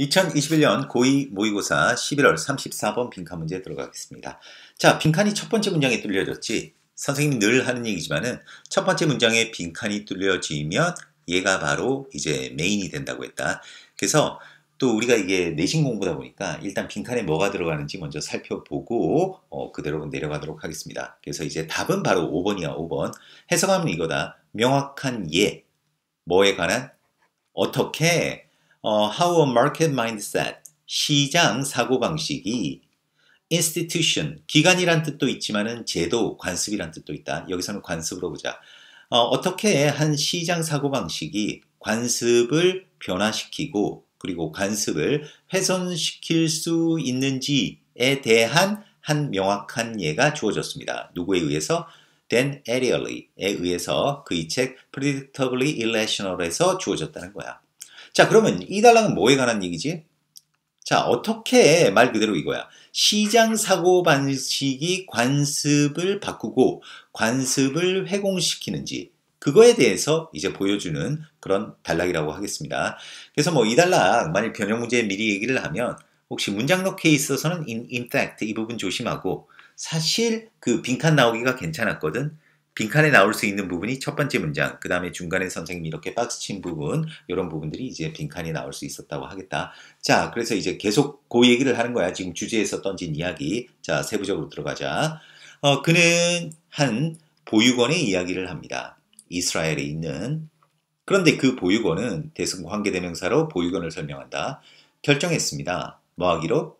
2021년 고2 모의고사 11월 34번 빈칸 문제 들어가겠습니다. 자, 빈칸이 첫 번째 문장에 뚫려졌지. 선생님이 늘 하는 얘기지만은 첫 번째 문장에 빈칸이 뚫려지면 얘가 바로 이제 메인이 된다고 했다. 그래서 또 우리가 이게 내신 공부다 보니까 일단 빈칸에 뭐가 들어가는지 먼저 살펴보고 그대로 내려가도록 하겠습니다. 그래서 이제 답은 바로 5번이야, 5번. 해석하면 이거다. 명확한 예. 뭐에 관한? 어떻게 how a market mindset, 시장 사고방식이 institution, 기관이란 뜻도 있지만은 제도, 관습이란 뜻도 있다. 여기서는 관습으로 보자. 어떻게 한 시장 사고방식이 관습을 변화시키고 그리고 관습을 훼손시킬 수 있는지에 대한 한 명확한 예가 주어졌습니다. 누구에 의해서? Dan Ariely에 의해서 그 이 책 Predictably Irrational에서 주어졌다는 거야. 자, 그러면 이 단락은 뭐에 관한 얘기지? 자, 어떻게 말 그대로 이거야. 시장 사고 방식이 관습을 바꾸고 관습을 회공시키는지 그거에 대해서 이제 보여주는 그런 단락이라고 하겠습니다. 그래서 뭐 이 단락 만일 변형 문제 미리 얘기를 하면 혹시 문장 넣기에 있어서는 in fact 이 부분 조심하고 사실 그 빈칸 나오기가 괜찮았거든. 빈칸에 나올 수 있는 부분이 첫 번째 문장, 그 다음에 중간에 선생님이 이렇게 박스 친 부분, 이런 부분들이 이제 빈칸에 나올 수 있었다고 하겠다. 자, 그래서 이제 계속 그 얘기를 하는 거야. 지금 주제에서 던진 이야기. 자, 세부적으로 들어가자. 그는 한 보육원의 이야기를 합니다. 이스라엘에 있는. 그런데 그 보육원은 대승관계대명사로 보육원을 설명한다. 결정했습니다. 뭐 하기로?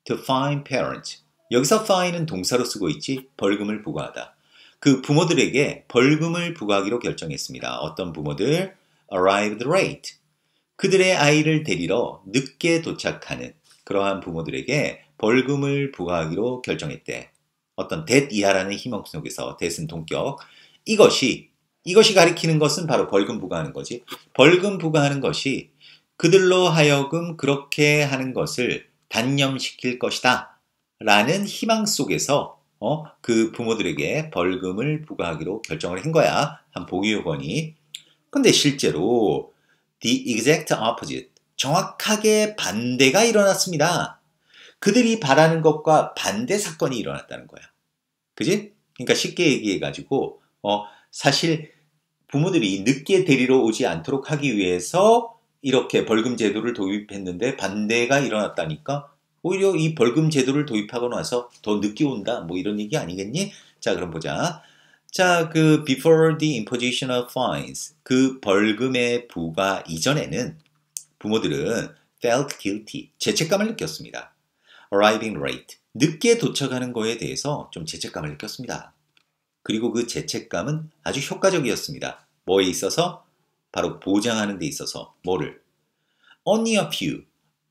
To fine parent. 여기서 fine은 동사로 쓰고 있지 벌금을 부과하다. 그 부모들에게 벌금을 부과하기로 결정했습니다. 어떤 부모들? Arrived late. 그들의 아이를 데리러 늦게 도착하는 그러한 부모들에게 벌금을 부과하기로 결정했대. 어떤 that 이하라는 희망 속에서 that은 동격. 이것이 가리키는 것은 바로 벌금 부과하는 거지. 벌금 부과하는 것이 그들로 하여금 그렇게 하는 것을 단념시킬 것이다. 라는 희망 속에서 그 부모들에게 벌금을 부과하기로 결정을 한 거야. 한 보육원이. 근데 실제로 the exact opposite, 정확하게 반대가 일어났습니다. 그들이 바라는 것과 반대 사건이 일어났다는 거야. 그지? 그러니까 쉽게 얘기해가지고 사실 부모들이 늦게 데리러 오지 않도록 하기 위해서 이렇게 벌금 제도를 도입했는데 반대가 일어났다니까 오히려 이 벌금 제도를 도입하고 나서 더 늦게 온다. 뭐 이런 얘기 아니겠니? 자, 그럼 보자. 자, 그 before the imposition of fines, 그 벌금의 부과 이전에는 부모들은 felt guilty, 죄책감을 느꼈습니다. arriving late, 늦게 도착하는 거에 대해서 좀 죄책감을 느꼈습니다. 그리고 그 죄책감은 아주 효과적이었습니다. 뭐에 있어서? 바로 보장하는 데 있어서. 뭐를? only a few,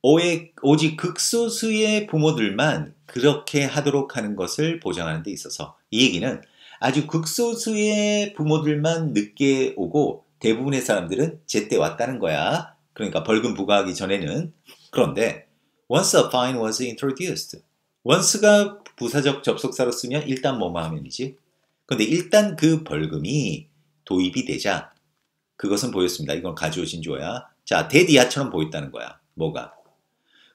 오직 극소수의 부모들만 그렇게 하도록 하는 것을 보장하는 데 있어서. 이 얘기는 아주 극소수의 부모들만 늦게 오고 대부분의 사람들은 제때 왔다는 거야. 그러니까 벌금 부과하기 전에는. 그런데 once a fine was introduced, once가 부사적 접속사로 쓰면 일단 뭐뭐 하면이지. 그런데 일단 그 벌금이 도입이 되자 그것은 보였습니다. 이건 가주어진 조야. 자, 대디아처럼 보였다는 거야. 뭐가?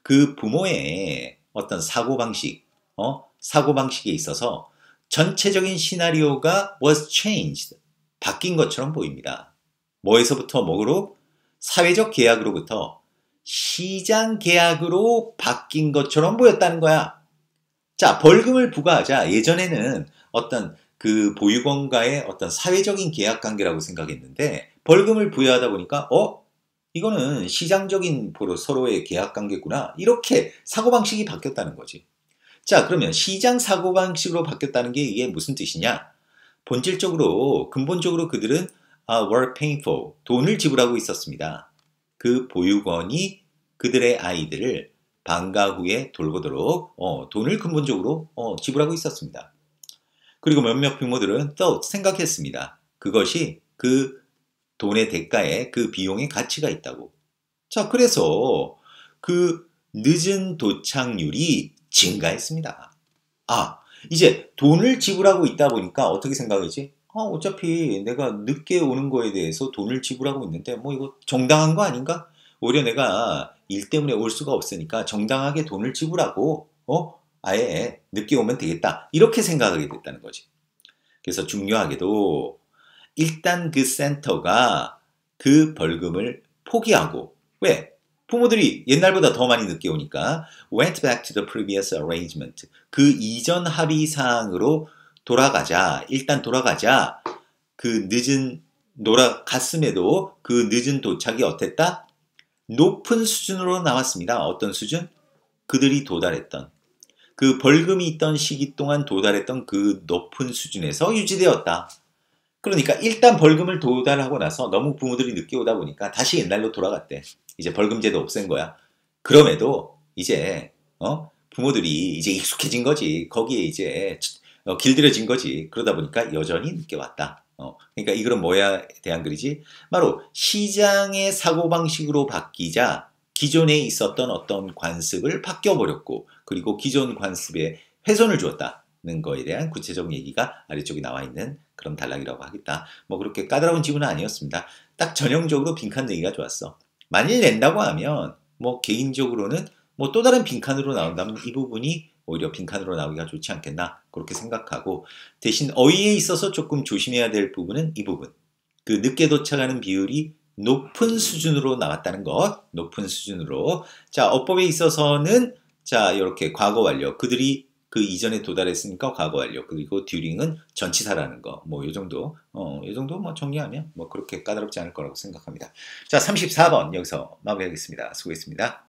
그 부모의 어떤 사고방식, 사고방식에 있어서 전체적인 시나리오가 was changed, 바뀐 것처럼 보입니다. 뭐에서부터 뭐로? 사회적 계약으로부터 시장 계약으로 바뀐 것처럼 보였다는 거야. 자, 벌금을 부과하자 예전에는 어떤 그 보육원과의 어떤 사회적인 계약 관계라고 생각했는데 벌금을 부여하다 보니까 이거는 시장적인 서로의 계약 관계구나. 이렇게 사고방식이 바뀌었다는 거지. 자, 그러면 시장 사고방식으로 바뀌었다는 게 이게 무슨 뜻이냐? 본질적으로, 근본적으로 그들은 were paying for, 돈을 지불하고 있었습니다. 그 보육원이 그들의 아이들을 방과 후에 돌보도록 돈을 근본적으로 지불하고 있었습니다. 그리고 몇몇 부모들은 thought, 생각했습니다. 그것이 그 돈의 대가에 그 비용의 가치가 있다고. 자, 그래서 그 늦은 도착률이 증가했습니다. 이제 돈을 지불하고 있다 보니까 어떻게 생각하지? 어차피 내가 늦게 오는 거에 대해서 돈을 지불하고 있는데 뭐 이거 정당한 거 아닌가? 오히려 내가 일 때문에 올 수가 없으니까 정당하게 돈을 지불하고 아예 늦게 오면 되겠다. 이렇게 생각하게 됐다는 거지. 그래서 중요하게도 일단 그 센터가 그 벌금을 포기하고 왜? 부모들이 옛날보다 더 많이 늦게 오니까 went back to the previous arrangement. 그 이전 합의 사항으로 돌아가자. 일단 돌아가자. 그 늦은 갔음에도 그 늦은 도착이 어땠다? 높은 수준으로 나왔습니다. 어떤 수준? 그들이 도달했던 그 벌금이 있던 시기 동안 도달했던 그 높은 수준에서 유지되었다. 그러니까 일단 벌금을 도달하고 나서 너무 부모들이 늦게 오다 보니까 다시 옛날로 돌아갔대. 이제 벌금제도 없앤 거야. 그럼에도 이제 부모들이 이제 익숙해진 거지. 거기에 이제 길들여진 거지. 그러다 보니까 여전히 늦게 왔다. 그러니까 이 글은 뭐에 대한 글이지? 바로 시장의 사고방식으로 바뀌자 기존에 있었던 어떤 관습을 바뀌어버렸고 그리고 기존 관습에 훼손을 주었다는 거에 대한 구체적 얘기가 아래쪽에 나와 있는 그런 단락이라고 하겠다. 뭐 그렇게 까다로운 지문은 아니었습니다. 딱 전형적으로 빈칸 내기가 좋았어. 만일 낸다고 하면 뭐 개인적으로는 뭐 또 다른 빈칸으로 나온다면 이 부분이 오히려 빈칸으로 나오기가 좋지 않겠나 그렇게 생각하고 대신 어휘에 있어서 조금 조심해야 될 부분은 이 부분. 그 늦게 도착하는 비율이 높은 수준으로 나왔다는 것. 높은 수준으로. 자, 어법에 있어서는 자, 이렇게 과거 완료. 그들이 그 이전에 도달했으니까 과거 완료. 그리고 during은 전치사라는 거. 뭐 이 정도. 이 정도 뭐 정리하면 뭐 그렇게 까다롭지 않을 거라고 생각합니다. 자, 34번 여기서 마무리하겠습니다. 수고했습니다.